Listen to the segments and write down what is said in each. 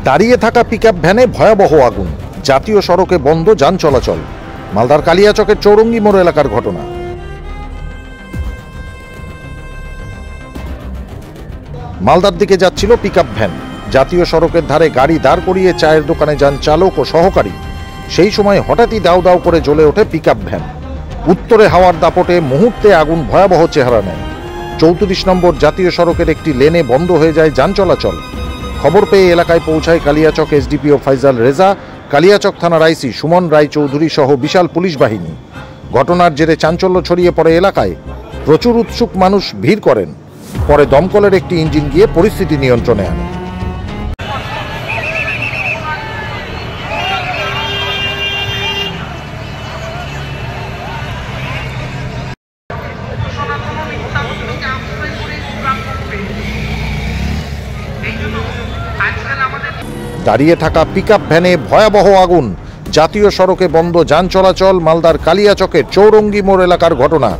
দাঁড়িয়ে থাকা পিকআপ ভ্যানে ভয়াবহ আগুন, জাতীয় সড়কে বন্ধ যান চলাচল। মালদার কালিয়াচকের চৌরঙ্গি মোড় এলাকার ঘটনা। মালদার দিকে যাচ্ছিল পিকআপ ভ্যান। জাতীয় সড়কের ধারে গাড়ি দাঁড় করিয়ে চায়ের দোকানে যান চালক ও সহকারী। সেই সময় হঠাৎই দাউ দাউ করে জ্বলে ওঠে পিকআপ ভ্যান। উত্তরে হাওয়ার দাপটে মুহূর্তে আগুন ভয়াবহ চেহারা নেয়। 34 নম্বর জাতীয় সড়কের একটি লেনে বন্ধ হয়ে যায় যান চলাচল। খবর পেয়ে এলাকায় পৌঁছায় কালিয়াচক এসডিপিও ফাইজাল রেজা, কালিয়াচক থানার আইসি সুমন রায় চৌধুরী সহ বিশাল পুলিশ বাহিনী। ঘটনার জেরে চাঞ্চল্য ছড়িয়ে পড়ে এলাকায়। প্রচুর উৎসুক মানুষ ভিড় করেন। পরে দমকলের একটি ইঞ্জিন গিয়ে পরিস্থিতি নিয়ন্ত্রণে আনে। দাঁড়িয়ে থাকা পিকআপ ভ্যানে ভয়াবহ আগুন, জাতীয় সড়কে বন্ধ যান চলাচল। মালদার কালিয়াচকের চৌরঙ্গি মোড় এলাকার ঘটনা।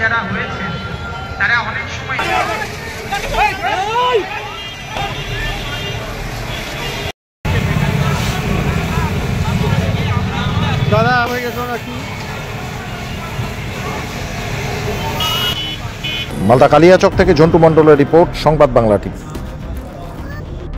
যারা হয়েছে তারা অনেক সময় মালদা কালিয়াচক থেকে ঝন্টু মণ্ডলের রিপোর্ট, সংবাদ বাংলা টিভি।